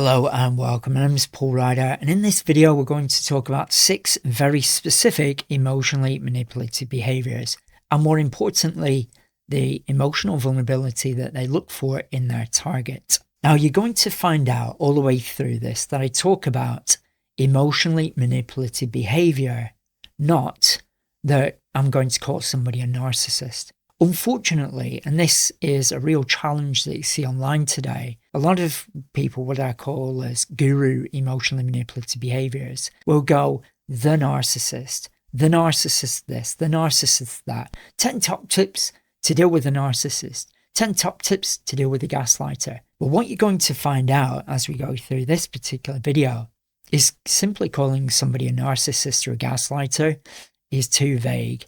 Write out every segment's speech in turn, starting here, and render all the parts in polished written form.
Hello and welcome. My name is Paul Ryder, and in this video we're going to talk about 6 very specific emotionally manipulative behaviours, and more importantly the emotional vulnerability that they look for in their target. Now you're going to find out all the way through this that I talk about emotionally manipulative behaviour, not that I'm going to call somebody a narcissist. Unfortunately, and this is a real challenge that you see online today, a lot of people, what I call as guru emotionally manipulative behaviours, will go, the narcissist this, the narcissist that. 10 top tips to deal with a narcissist. 10 top tips to deal with a gaslighter. But what you're going to find out as we go through this particular video is simply calling somebody a narcissist or a gaslighter is too vague.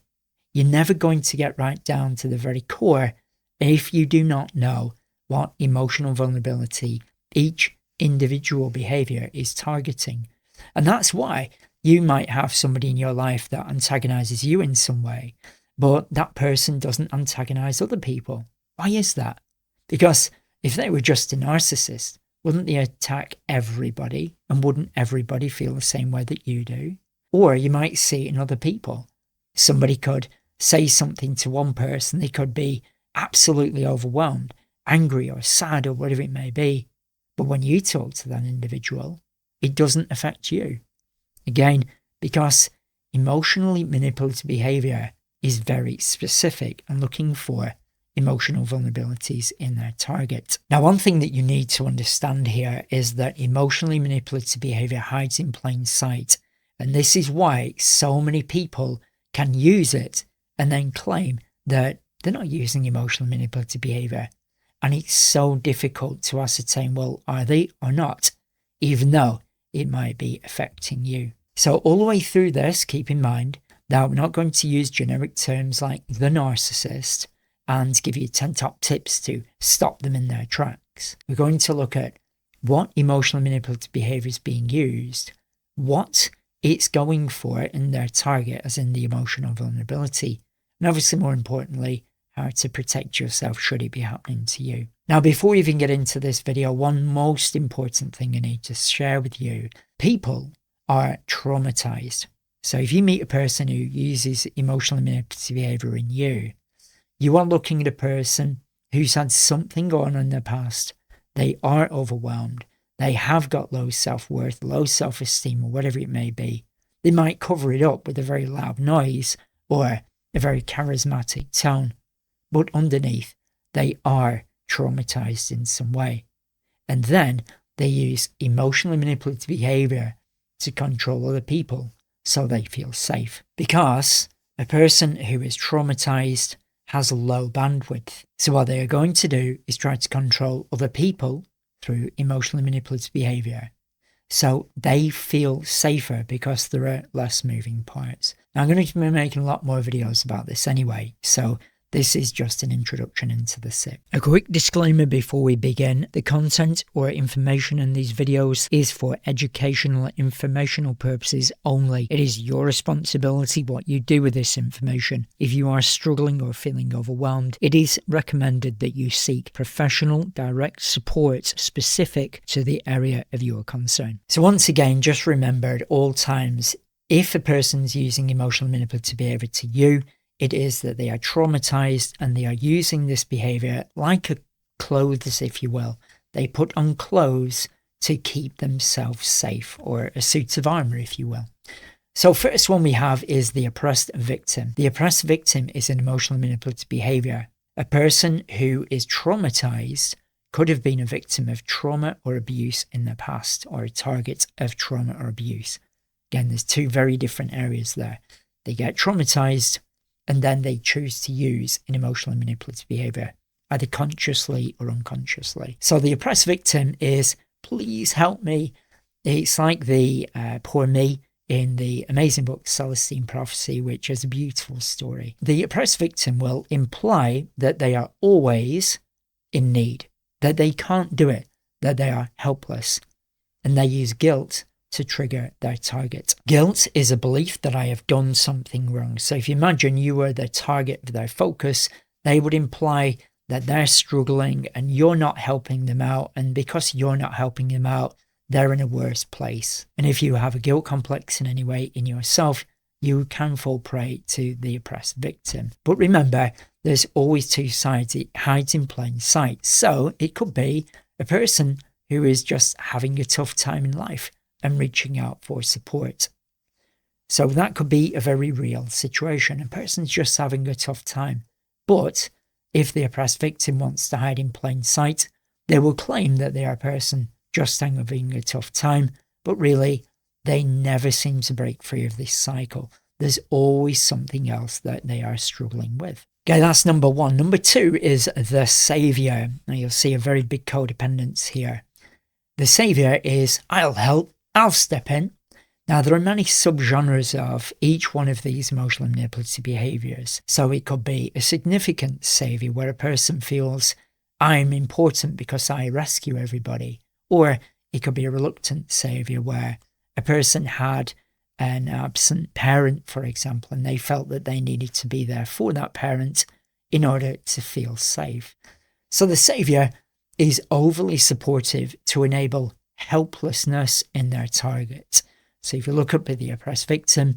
You're never going to get right down to the very core if you do not know what emotional vulnerability each individual behaviour is targeting. And that's why you might have somebody in your life that antagonises you in some way, but that person doesn't antagonise other people. Why is that? Because if they were just a narcissist, wouldn't they attack everybody, and wouldn't everybody feel the same way that you do? Or you might see it in other people. Somebody could say something to one person, they could be absolutely overwhelmed, angry or sad or whatever it may be. But when you talk to that individual, it doesn't affect you. Again, because emotionally manipulative behaviour is very specific and looking for emotional vulnerabilities in their target. Now, one thing that you need to understand here is that emotionally manipulative behaviour hides in plain sight. And this is why so many people can use it and then claim that they're not using emotional manipulative behaviour. And it's so difficult to ascertain, well, are they or not, even though it might be affecting you. So all the way through this, keep in mind that we're not going to use generic terms like the narcissist and give you 10 top tips to stop them in their tracks. We're going to look at what emotional manipulative behaviour is being used, what it's going for in their target, as in the emotional vulnerability, and obviously more importantly, how to protect yourself should it be happening to you. Now, before we even get into this video, one most important thing I need to share with you, people are traumatized. So if you meet a person who uses emotional manipulative behavior in you, you are looking at a person who's had something going on in the past. They are overwhelmed. They have got low self-worth, low self-esteem, or whatever it may be. They might cover it up with a very loud noise or a very charismatic tone. But underneath, they are traumatized in some way. And then they use emotionally manipulative behavior to control other people so they feel safe. Because a person who is traumatized has a low bandwidth. So what they are going to do is try to control other people through emotionally manipulative behavior. So they feel safer because there are less moving parts. Now, I'm going to be making a lot more videos about this anyway, so this is just an introduction into the SIP. A quick disclaimer before we begin. The content or information in these videos is for educational and informational purposes only. It is your responsibility what you do with this information. If you are struggling or feeling overwhelmed, it is recommended that you seek professional, direct support specific to the area of your concern. So once again, just remember at all times, if a person's using emotional manipulative behavior to you, it is that they are traumatized and they are using this behavior like a clothes, if you will. They put on clothes to keep themselves safe, or a suit of armor, if you will. So first one we have is the oppressed victim. The oppressed victim is an emotional manipulative behavior. A person who is traumatized could have been a victim of trauma or abuse in the past, or a target of trauma or abuse. Again, there's two very different areas there. They get traumatized, and then they choose to use an emotional manipulative behavior, either consciously or unconsciously. So the oppressed victim is, please help me. It's like the poor me in the amazing book Celestine Prophecy, which is a beautiful story. The oppressed victim will imply that they are always in need, that they can't do it, that they are helpless, and they use guilt to trigger their target. Guilt is a belief that I have done something wrong. So if you imagine you were the target of their focus, they would imply that they're struggling and you're not helping them out. And because you're not helping them out, they're in a worse place. And if you have a guilt complex in any way in yourself, you can fall prey to the oppressed victim. But remember, there's always two sides. It hides in plain sight. So it could be a person who is just having a tough time in life and reaching out for support. So that could be a very real situation. A person's just having a tough time. But if the oppressed victim wants to hide in plain sight, they will claim that they are a person just having a tough time, but really they never seem to break free of this cycle. There's always something else that they are struggling with. Okay, that's number one. Number two is the savior. Now you'll see a very big codependence here. The savior is, I'll help, I'll step in. Now there are many subgenres of each one of these emotional manipulative behaviours. So it could be a significant savior where a person feels, I'm important because I rescue everybody. Or it could be a reluctant savior where a person had an absent parent, for example, and they felt that they needed to be there for that parent in order to feel safe. So the savior is overly supportive to enable helplessness in their target. So if you look up at the oppressed victim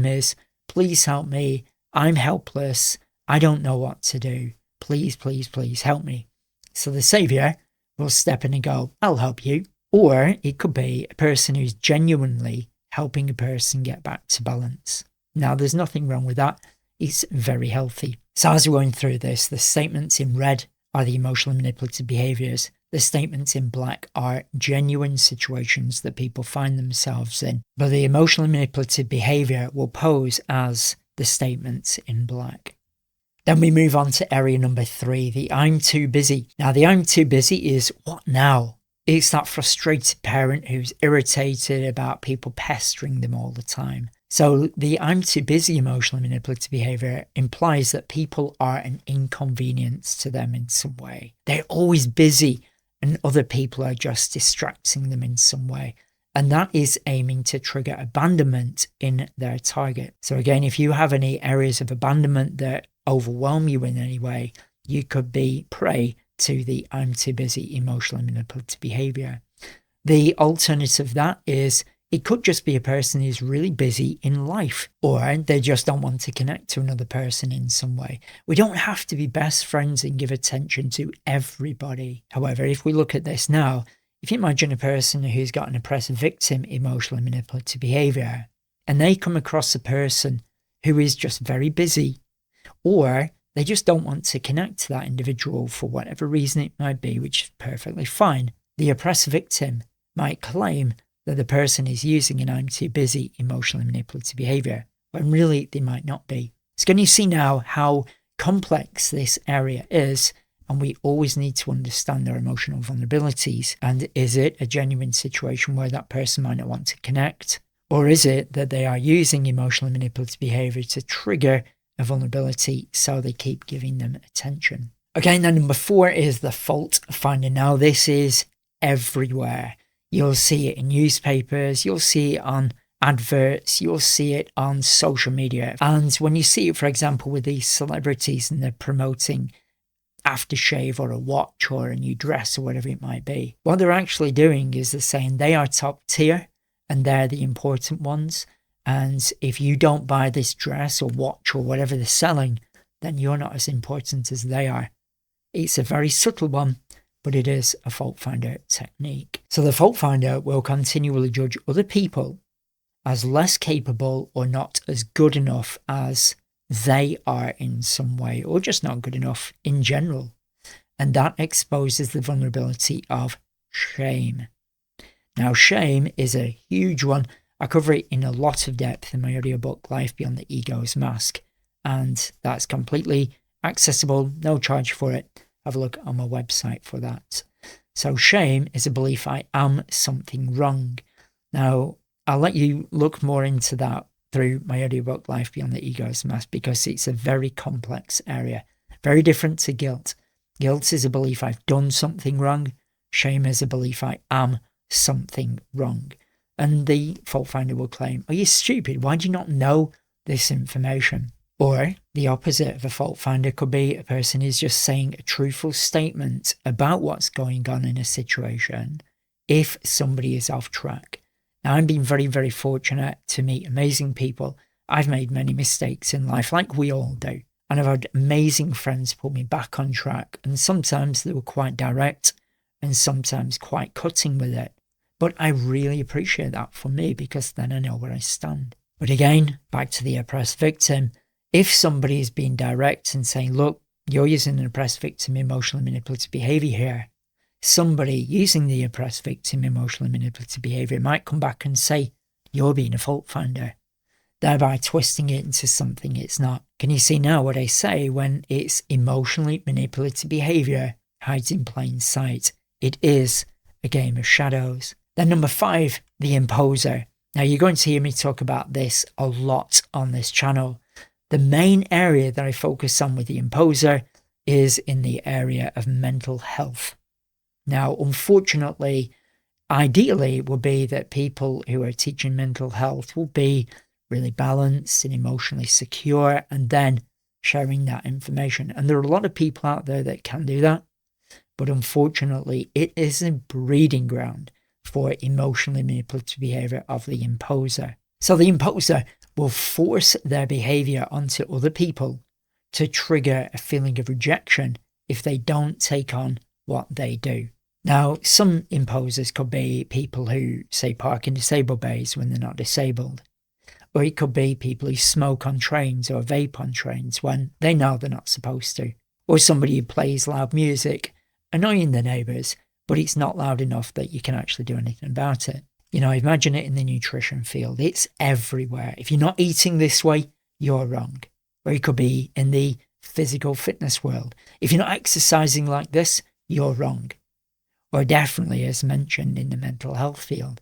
is, please help me, I'm helpless, I don't know what to do, please, please, please help me. So the savior will step in and go, I'll help you. Or it could be a person who's genuinely helping a person get back to balance. Now, there's nothing wrong with that. It's very healthy. So as we're going through this, the statements in red are the emotional manipulative behaviours. The statements in black are genuine situations that people find themselves in. But the emotional manipulative behaviour will pose as the statements in black. Then we move on to area number 3, the I'm too busy. Now, the I'm too busy is what now? It's that frustrated parent who's irritated about people pestering them all the time. So the I'm too busy emotional manipulative behaviour implies that people are an inconvenience to them in some way. They're always busy and other people are just distracting them in some way. And that is aiming to trigger abandonment in their target. So again, if you have any areas of abandonment that overwhelm you in any way, you could be prey to the I'm too busy emotional manipulative behaviour. The alternative to that is it could just be a person who's really busy in life, or they just don't want to connect to another person in some way. We don't have to be best friends and give attention to everybody. However, if we look at this now, if you imagine a person who's got an oppressive victim emotional manipulative behaviour, and they come across a person who is just very busy, or they just don't want to connect to that individual for whatever reason it might be, which is perfectly fine, the oppressed victim might claim that the person is using an I'm too busy emotional manipulative behaviour, when really they might not be. So can you see now how complex this area is, and we always need to understand their emotional vulnerabilities, and is it a genuine situation where that person might not want to connect, or is it that they are using emotional manipulative behaviour to trigger a vulnerability so they keep giving them attention? Okay, now number 4 is the fault finder. Now this is everywhere. You'll see it in newspapers, you'll see it on adverts, you'll see it on social media. And when you see it, for example, with these celebrities and they're promoting aftershave or a watch or a new dress or whatever it might be, what they're actually doing is they're saying they are top tier and they're the important ones. And if you don't buy this dress or watch or whatever they're selling, then you're not as important as they are. It's a very subtle one, but it is a fault finder technique. So the fault finder will continually judge other people as less capable or not as good enough as they are in some way, or just not good enough in general. And that exposes the vulnerability of shame. Now, shame is a huge one. I cover it in a lot of depth in my audiobook, Life Beyond the Ego's Mask. And that's completely accessible, no charge for it. Have a look on my website for that. So shame is a belief I am something wrong. Now, I'll let you look more into that through my audiobook, Life Beyond the Ego's Mask, because it's a very complex area. Very different to guilt. Guilt is a belief I've done something wrong. Shame is a belief I am something wrong. And the fault finder will claim, are you stupid? Why do you not know this information? Or the opposite of a fault finder could be a person who's just saying a truthful statement about what's going on in a situation, if somebody is off track. Now, I've been very, very fortunate to meet amazing people. I've made many mistakes in life, like we all do. And I've had amazing friends put me back on track. And sometimes they were quite direct and sometimes quite cutting with it. But I really appreciate that for me, because then I know where I stand. But again, back to the oppressed victim. If somebody is being direct and saying, look, you're using an oppressed victim emotional manipulative behaviour here, somebody using the oppressed victim emotional manipulative behaviour might come back and say, you're being a fault finder, thereby twisting it into something it's not. Can you see now what I say when it's emotionally manipulative behaviour hides in plain sight? It is a game of shadows. Then number 5, the imposer. Now you're going to hear me talk about this a lot on this channel. The main area that I focus on with the imposer is in the area of mental health. Now, unfortunately, ideally it would be that people who are teaching mental health will be really balanced and emotionally secure, and then sharing that information. And there are a lot of people out there that can do that. But unfortunately, it is a breeding ground for emotionally manipulative behavior of the imposer. So the imposer will force their behavior onto other people to trigger a feeling of rejection if they don't take on what they do. Now, some imposers could be people who, say, park in disabled bays when they're not disabled. Or it could be people who smoke on trains or vape on trains when they know they're not supposed to. Or somebody who plays loud music, annoying the neighbours, but it's not loud enough that you can actually do anything about it. You know, imagine it in the nutrition field. It's everywhere. If you're not eating this way, you're wrong. Or it could be in the physical fitness world. If you're not exercising like this, you're wrong. Or definitely, as mentioned, in the mental health field.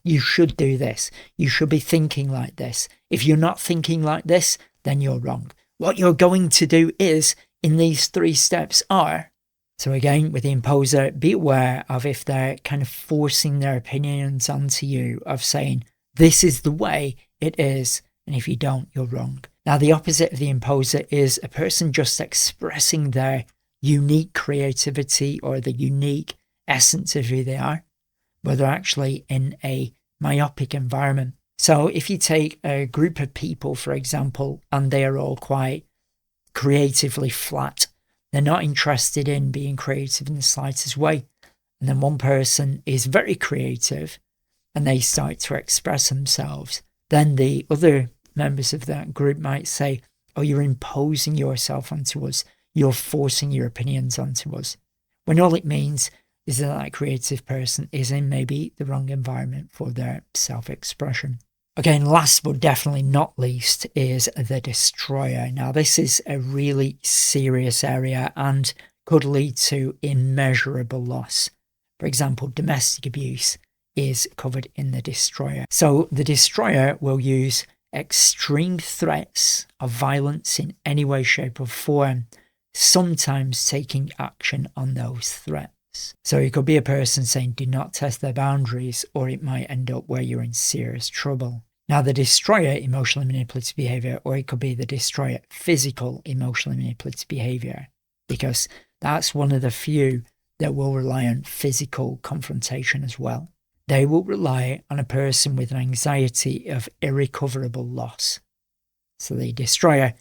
You should do this. You should be thinking like this. If you're not thinking like this, then you're wrong. What you're going to do is, in these 3 steps are, so again, with the imposer, be aware of if they're kind of forcing their opinions onto you, of saying, this is the way it is, and if you don't, you're wrong. Now, the opposite of the imposer is a person just expressing their unique creativity or the unique essence of who they are, but they're actually in a myopic environment. So if you take a group of people, for example, and they are all quite creatively flat, they're not interested in being creative in the slightest way. And then one person is very creative and they start to express themselves. Then the other members of that group might say, oh, you're imposing yourself onto us. You're forcing your opinions onto us. When all it means is that that creative person is in maybe the wrong environment for their self-expression. Again, last but definitely not least is the destroyer. Now, this is a really serious area and could lead to immeasurable loss. For example, domestic abuse is covered in the destroyer. So the destroyer will use extreme threats of violence in any way, shape or form, sometimes taking action on those threats. So it could be a person saying, do not test their boundaries, or it might end up where you're in serious trouble. Now, the destroyer emotionally manipulative behavior, or it could be the destroyer physical emotionally manipulative behavior, because that's one of the few that will rely on physical confrontation as well. They will rely on a person with an anxiety of irrecoverable loss. So the destroyer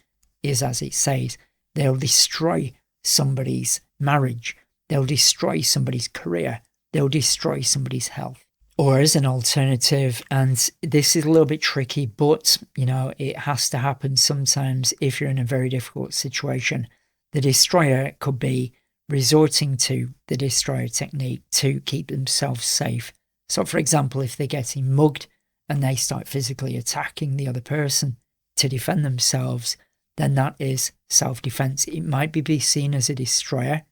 is, as it says, they'll destroy somebody's marriage. They'll destroy somebody's career. They'll destroy somebody's health. Or as an alternative, and this is a little bit tricky, but, you know, it has to happen sometimes if you're in a very difficult situation. The destroyer could be resorting to the destroyer technique to keep themselves safe. So, for example, if they're getting mugged and they start physically attacking the other person to defend themselves, then that is self-defense. It might be seen as a destroyer,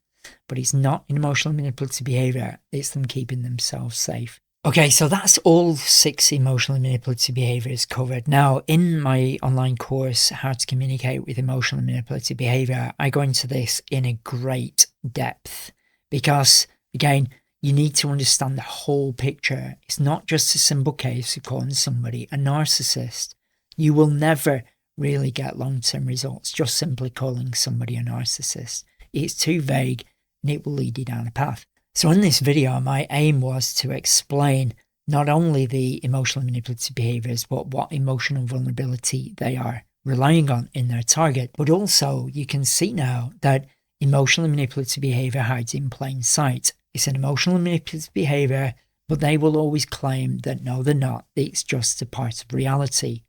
but it's not an emotional manipulative behavior. It's them keeping themselves safe. Okay, so that's all 6 emotionally manipulative behaviors covered. Now, in my online course, How to Communicate with Emotionally Manipulative Behavior, I go into this in a great depth because, again, you need to understand the whole picture. It's not just a simple case of calling somebody a narcissist. You will never really get long-term results just simply calling somebody a narcissist. It's too vague and it will lead you down a path. So in this video, my aim was to explain not only the emotional manipulative behaviors, but what emotional vulnerability they are relying on in their target. But also you can see now that emotional manipulative behavior hides in plain sight. It's an emotional manipulative behavior, but they will always claim that no, they're not. It's just a part of reality.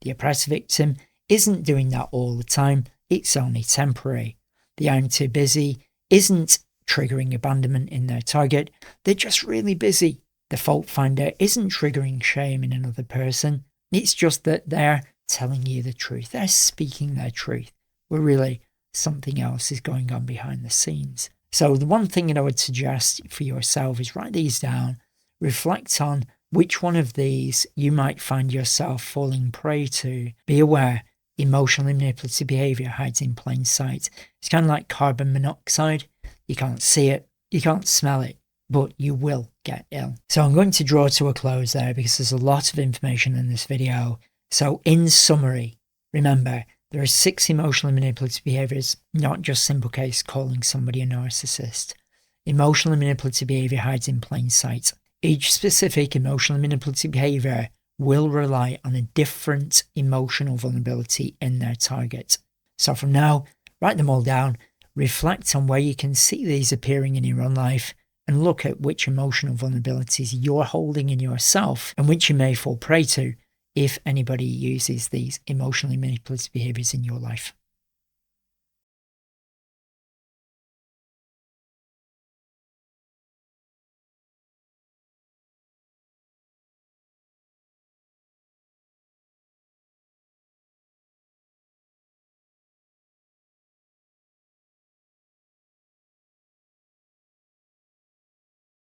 The oppressed victim isn't doing that all the time. It's only temporary. The I'm too busy isn't triggering abandonment in their target. They're just really busy. The fault finder isn't triggering shame in another person. It's just that they're telling you the truth. They're speaking their truth, where really something else is going on behind the scenes. So the one thing that I would suggest for yourself is write these down, reflect on which one of these you might find yourself falling prey to. Be aware, emotionally manipulative behavior hides in plain sight. It's kind of like carbon monoxide. You can't see it, you can't smell it, but you will get ill. So I'm going to draw to a close there because there's a lot of information in this video. So in summary, remember, there are 6 emotionally manipulative behaviors, not just simple case calling somebody a narcissist. Emotionally manipulative behavior hides in plain sight. Each specific emotionally manipulative behavior will rely on a different emotional vulnerability in their target. So from now, write them all down, reflect on where you can see these appearing in your own life, and look at which emotional vulnerabilities you're holding in yourself and which you may fall prey to if anybody uses these emotionally manipulative behaviors in your life.